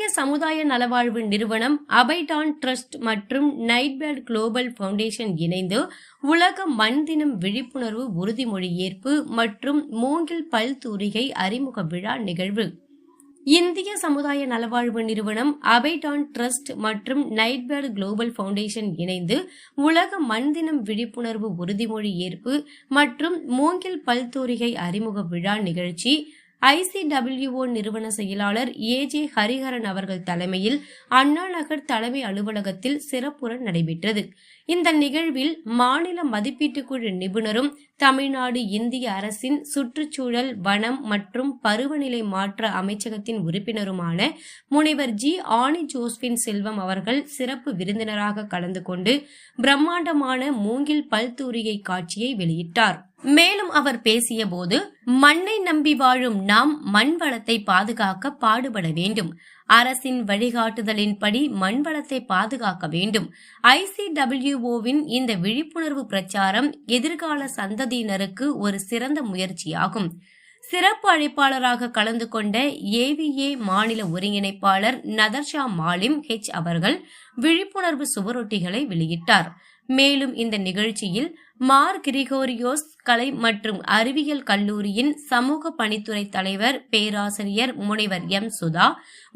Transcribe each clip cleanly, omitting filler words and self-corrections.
இந்திய சமுதாய நலவாழ்வு நிறுவனம், அபைடான் ட்ரஸ்ட் மற்றும் நைட்பேட் குளோபல் ஃபவுண்டேஷன் இணைந்து உலக மண் தினம் விழிப்புணர்வு உறுதிமொழி ஏற்பு மற்றும் மூங்கில் பல்தூரிகை அறிமுக விழா நிகழ்வு. இந்திய சமுதாய நலவாழ்வு நிறுவனம், அபைடான் ட்ரஸ்ட் மற்றும் நைட்பேட் குளோபல் ஃபவுண்டேஷன் இணைந்து உலக மண் தினம் விழிப்புணர்வு உறுதிமொழி ஏற்பு மற்றும் மூங்கில் பல்தூரிகை அறிமுக விழா நிகழ்ச்சி ICWO நிறுவன செயலாளர் AJ ஹரிஹரன் அவர்கள் தலைமையில் அண்ணா நகர் தலைமை அலுவலகத்தில் சிறப்புடன் நடைபெற்றது. இந்த நிகழ்வில் மாநில மதிப்பீட்டுக் குழு நிபுணரும் தமிழ்நாடு இந்திய அரசின் சுற்றுச்சூழல், வனம் மற்றும் பருவநிலை மாற்ற அமைச்சகத்தின் உறுப்பினருமான முனைவர் G. ஆனி ஜோஸ்பின் செல்வம் அவர்கள் சிறப்பு விருந்தினராக கலந்து கொண்டு பிரம்மாண்டமான மூங்கில் பல்தூரிகை காட்சியை வெளியிட்டார். மேலும் அவர் பேசிய போது, மண்ணை நம்பி வாழும் நாம் மண் வளத்தை பாதுகாக்க பாடுபட வேண்டும். அரசின் வழிகாட்டுதலின்படி மண் வளத்தை பாதுகாக்க வேண்டும். ICWOவின் இந்த விழிப்புணர்வு பிரச்சாரம் எதிர்கால சந்ததியினருக்கு ஒரு சிறந்த முயற்சியாகும். சிறப்பு அழைப்பாளராக கலந்து கொண்ட AVA மாநில ஒருங்கிணைப்பாளர் நதர்ஷா மாலிம் H அவர்கள் விழிப்புணர்வு சுவரொட்டிகளை வெளியிட்டார். மேலும் இந்த நிகழ்ச்சியில் மார் கிரிகோரியோஸ் கலை மற்றும் அறிவியல் கல்லூரியின் சமூக பணித்துறை தலைவர் பேராசிரியர் முனைவர் M. சுதா,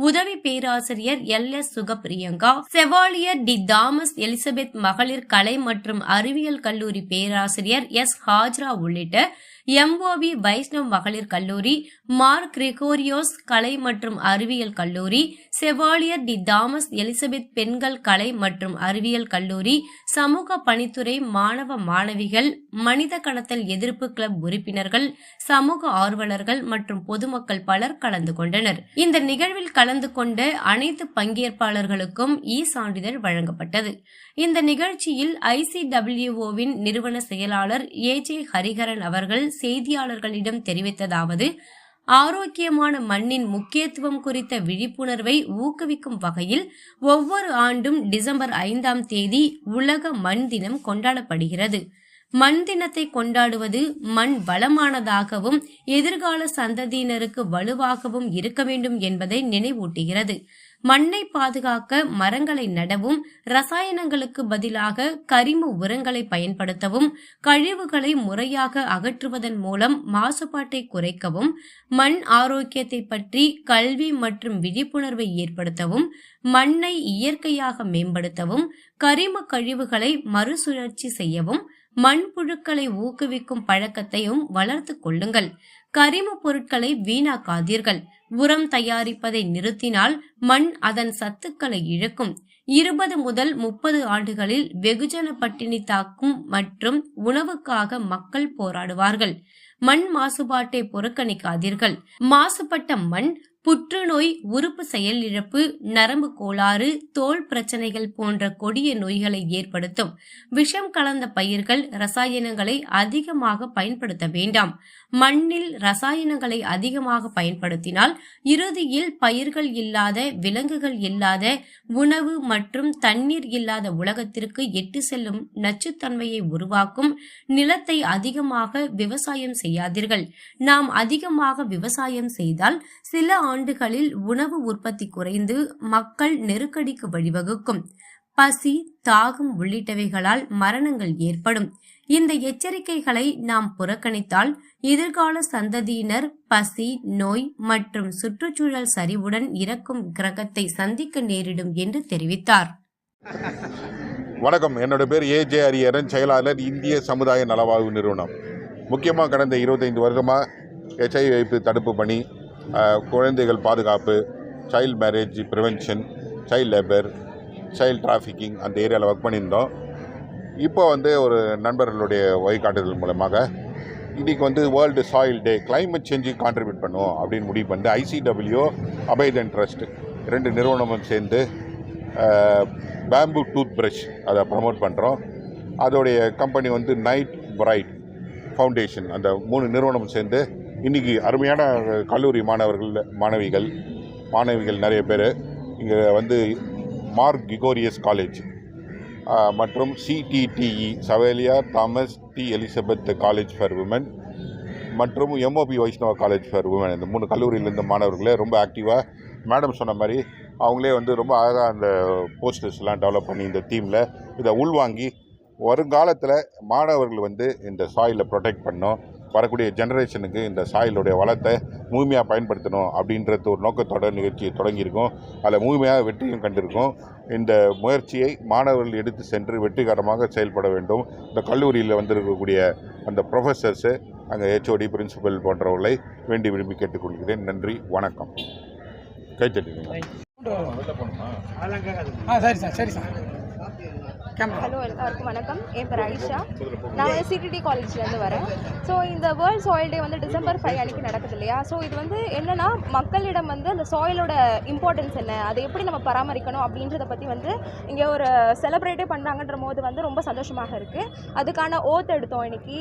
உதவி பேராசிரியர் LS. Sukapriyanka, Chevalier T Thomas Elizabeth மகளிர் கலை மற்றும் அறிவியல் கல்லூரி பேராசிரியர் S. ஹாஜ்ரா உள்ளிட்ட MOV வைஷ்ணவ் மகளிர் கல்லூரி, மார் கிரிகோரியோஸ் கலை மற்றும் அறிவியல் கல்லூரி, செவாலியர் டி தாமஸ் எலிசபெத் பெண்கள் கலை மற்றும் அறிவியல் கல்லூரி, சமூக பணித்துறை மாணவ மாணவிகள், மனித கடத்தல் எதிர்ப்பு கிளப் உறுப்பினர்கள், சமூக ஆர்வலர்கள் மற்றும் பொதுமக்கள் பலர் கலந்து கொண்டனர். இந்த நிகழ்வில் கலந்து கொண்ட அனைத்து பங்கேற்பாளர்களுக்கும் சான்றிதழ் வழங்கப்பட்டது. இந்த நிகழ்ச்சியில் ICWOவின் நிறுவன செயலாளர் AJ ஹரிஹரன் அவர்கள் செய்தியாளர்களிடம் தெரிவித்ததாவது, ஆரோக்கியமான மண்ணின் முக்கியத்துவம் குறித்த விழிப்புணர்வை ஊக்குவிக்கும் வகையில் ஒவ்வொரு ஆண்டும் டிசம்பர் 5ஆம் தேதி உலக மண் தினம் கொண்டாடப்படுகிறது. மண் தினத்தை கொண்டாடுவது மண் வளமானதாகவும் எதிர்கால சந்ததியினருக்கு வலுவாகவும் இருக்க வேண்டும் என்பதை நினைவூட்டுகிறது. மண்ணை பாதுகாக்க மரங்களை நடவும், ரசாயனங்களுக்கு பதிலாக கரிம உரங்களை பயன்படுத்தவும், கழிவுகளை முறையாக அகற்றுவதன் மூலம் மாசுபாட்டை குறைக்கவும், மண் ஆரோக்கியத்தை பற்றி கல்வி மற்றும் விழிப்புணர்வை ஏற்படுத்தவும், மண்ணை இயற்கையாக மேம்படுத்தவும், கரிம கழிவுகளை மறுசுழற்சி செய்யவும், மண்புழுக்களை ஊக்குவிக்கும் பழக்கத்தையும் வளர்த்து கொள்ளுங்கள். கரிம பொருட்களை வீணாக்காதீர்கள். உரம் தயாரிப்பதை நிறுத்தினால் மண் அதன் சத்துக்களை இழக்கும். 20 முதல் 30 ஆண்டுகளில் வெகுஜன பட்டினி தாக்கும் மற்றும் உணவுக்காக மக்கள் போராடுவார்கள். மண் மாசுபாட்டை புறக்கணிக்காதீர்கள். மாசுபட்ட மண் புற்றுநோய், உறுப்பு செயலிழப்பு, நரம்பு கோளாறு, தோல் பிரச்சனைகள் போன்ற கொடிய நோய்களை ஏற்படுத்தும். விஷம் கலந்த பயிர்கள், ரசாயனங்களை அதிகமாக பயன்படுத்த வேண்டாம். மண்ணில் ரசாயனங்களை அதிகமாக பயன்படுத்தினால் இறுதியில் பயிர்கள் இல்லாத, விலங்குகள் இல்லாத, உணவு மற்றும் தண்ணீர் இல்லாத உலகத்திற்கு எட்டு செல்லும் நச்சுத்தன்மையை உருவாக்கும். நிலத்தை அதிகமாக விவசாயம் செய்யாதீர்கள். நாம் அதிகமாக விவசாயம் செய்தால் சில ஆண்டுகளில் உணவு உற்பத்தி குறைந்து மக்கள் நெருக்கடிக்கு வழிவகுக்கும். பசி, தாகம் உள்ளிட்டவைகளால் மரணங்கள் ஏற்படும். இந்த எச்சரிக்கைகளை நாம் புறக்கணித்தால் எதிர்கால சந்ததியினர் பசி, நோய் மற்றும் சுற்றுச்சூழல் சரிவுடன் இறக்கும் கிரகத்தை சந்திக்க நேரிடும் என்று தெரிவித்தார். வணக்கம், என்னோட பேர் AJ ஹரிஹரன், செயலாளர், இந்திய சமுதாய நலவாழ்வு நிறுவனம். முக்கியமாக கடந்த 25 வருஷமாக HIV தடுப்பு பணி, குழந்தைகள் பாதுகாப்பு, child marriage prevention, child labour, child trafficking அந்த ஏரியாவில் ஒர்க் பண்ணியிருந்தோம். இப்போ ஒரு நண்பர்களுடைய வழிகாட்டுதல் மூலமாக இன்றைக்கி வேர்ல்டு சாயில் டே, கிளைமேட் சேஞ்சுக்கு கான்ட்ரிபியூட் பண்ணுவோம் அப்படின்னு முடிவு பண்ணி ICWO, அபைடான் ட்ரஸ்ட் 2 நிறுவனமும் சேர்ந்து பேம்பு டூத் ப்ரஷ் அதை ப்ரமோட் பண்ணுறோம். அதோடைய கம்பெனி நைட் பிரைட் ஃபவுண்டேஷன், அந்த 3 நிறுவனமும் சேர்ந்து இன்றைக்கி அருமையான கல்லூரி மாணவிகள் நிறைய பேர் இங்கே மார்க் கிகோரியஸ் காலேஜ் மற்றும் CTTE Chevalier Thomas T Elizabeth college for women மற்றும் MOP Vaishnav college for women, இந்த 3 கல்லூரியிலேருந்து மாணவர்களே ரொம்ப ஆக்டிவாக மேடம் சொன்ன மாதிரி அவங்களே வந்து ரொம்ப அழகாக அந்த போஸ்டர்ஸ்லாம் டெவலப் பண்ணி இந்த தீமில் இதை உள்வாங்கி வருங்காலத்தில் மாணவர்கள் வந்து இந்த சாயிலை ப்ரொடெக்ட் பண்ணணும், வரக்கூடிய ஜெனரேஷனுக்கு இந்த சாயிலுடைய வளத்தை முழுமையாக பயன்படுத்தணும் அப்படின்றது ஒரு நோக்கத்தோட நிகழ்ச்சியை தொடங்கியிருக்கோம். அதில் முழுமையாக வெற்றியும் கண்டிருக்கோம். இந்த முயற்சியை மாணவர்கள் எடுத்து சென்று வெற்றிகரமாக செயல்பட வேண்டும். இந்த கல்லூரியில் வந்திருக்கக்கூடிய அந்த ப்ரொஃபஸர்ஸு, அங்கே ஹெச்ஓடி, பிரின்சிபல் போன்றவர்களை வேண்டி விரும்பி கேட்டுக்கொள்கிறேன். நன்றி, வணக்கம். கைத்தட்டுங்க. சரி சார். ஹலோ, எல்லாருக்கும் வணக்கம். என் பேர் ஐஷா. நான் வந்து சிடிடி காலேஜ்லேருந்து வரேன். ஸோ இந்த வேர்ல்ட் சாயில் டே வந்து டிசம்பர் 5 அன்றைக்கி நடக்குது இல்லையா? ஸோ இது வந்து என்னென்னா, மக்களிடம் வந்து அந்த சாயிலோட இம்பார்ட்டன்ஸ் என்ன, அதை எப்படி நம்ம பராமரிக்கணும் அப்படின்றத பற்றி வந்து இங்கே ஒரு செலிப்ரேட்டே பண்ணுறாங்கன்ற போது வந்து ரொம்ப சந்தோஷமாக இருக்குது. அதுக்கான ஓத் எடுத்தோம் இன்றைக்கி.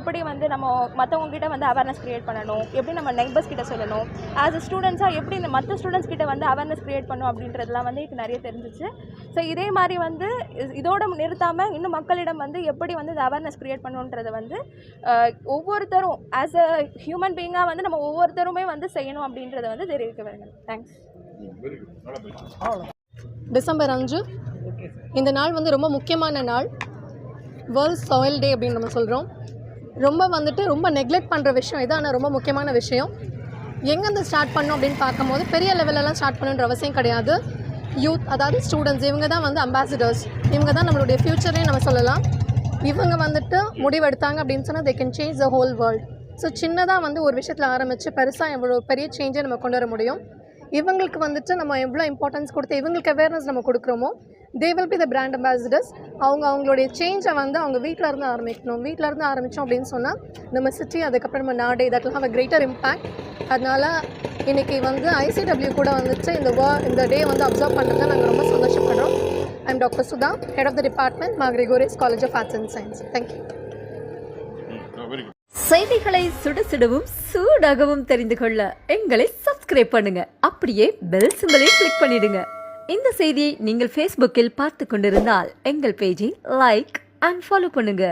எப்படி வந்து நம்ம மற்றவங்ககிட்ட வந்து அவேர்னஸ் க்ரியேட் பண்ணணும், எப்படி நம்ம நெய்பர்ஸ் கிட்ட சொல்லணும், ஆஸ் அ ஸ்டூடெண்ட்ஸாக எப்படி இந்த மற்ற ஸ்டூடெண்ட்ஸ் கிட்ட வந்து அவேர்னஸ் க்ரியேட் பண்ணணும் அப்படின்றதுலாம் வந்து எனக்கு நிறைய தெரிஞ்சிச்சு. ஸோ இதே மாதிரி வந்து இதோட நிறுத்தாமல் இன்னும் மக்களிடம் வந்து எப்படி வந்து இந்த அவேர்னஸ் க்ரியேட் பண்ணணுன்றதை வந்து ஒவ்வொருத்தரும் ஆஸ் அ ஹியூமன் பீயிங்காக வந்து நம்ம ஒவ்வொருத்தருமே வந்து செய்யணும் அப்படின்றத வந்து தெரிவிக்க வேண்டும். தேங்க்ஸ். டிசம்பர் 5 இந்த நாள் வந்து ரொம்ப முக்கியமான நாள். வேர்ல்ட் சாயில் டே அப்படின்னு நம்ம சொல்கிறோம். ரொம்ப நெக்லெக்ட் பண்ணுற விஷயம் இது. ஆனால் ரொம்ப முக்கியமான விஷயம். எங்கேருந்து ஸ்டார்ட் பண்ணோம் அப்படின்னு பார்க்கும்போது பெரிய லெவலெல்லாம் ஸ்டார்ட் பண்ணணுன்ற அவசியம் கிடையாது. யூத், அதாவது ஸ்டூடெண்ட்ஸ், இவங்க தான் வந்து அம்பாசிடர்ஸ். இவங்க தான் நம்மளுடைய ஃப்யூச்சரே நம்ம சொல்லலாம். இவங்க வந்துட்டு முடிவெடுத்தாங்க அப்படின்னு சொன்னால் they can change the whole world. So சின்னதாக வந்து ஒரு விஷயத்தில் ஆரம்பித்து பெருசாக எவ்வளோ பெரிய சேஞ்சை நம்ம கொண்டு வர முடியும். இவங்களுக்கு வந்துட்டு நம்ம எவ்வளோ இம்பார்ட்டன்ஸ் கொடுத்து இவங்களுக்கு அவேர்னஸ் நம்ம கொடுக்குறோமோ, they will be the brand ambassadors. அவங்களுடைய சேஞ்சை வந்து அவங்க வீட்டில் இருந்து ஆரம்பிக்கணும். வீட்டில் இருந்து ஆரம்பித்தோம் அப்படின்னு சொன்னால் நம்ம சிட்டி, அதுக்கப்புறம் நம்ம நாடு, that will have a greater impact. அதனால் இன்றைக்கி வந்து ICW கூட வந்துட்டு இந்த டே வந்து அப்சர்வ் பண்ணுறதுல நாங்கள் ரொம்ப சந்தோஷப்படுறோம். I am Dr. Sudha, Head of the Department, Gregorius College of Arts and Science. Thank you. செய்திகளை சுடவும் சூடாகவும் தெரிந்து கொள்ள எங்களை சப்ஸ்கிரைப் பண்ணுங்க. அப்படியே பெல் சிம்பலையும் கிளிக் பண்ணிடுங்க. இந்த செய்தியை நீங்கள் Facebookல் பார்த்து கொண்டிருந்தால் எங்கள் பேஜை லைக் அண்ட் ஃபாலோ பண்ணுங்க.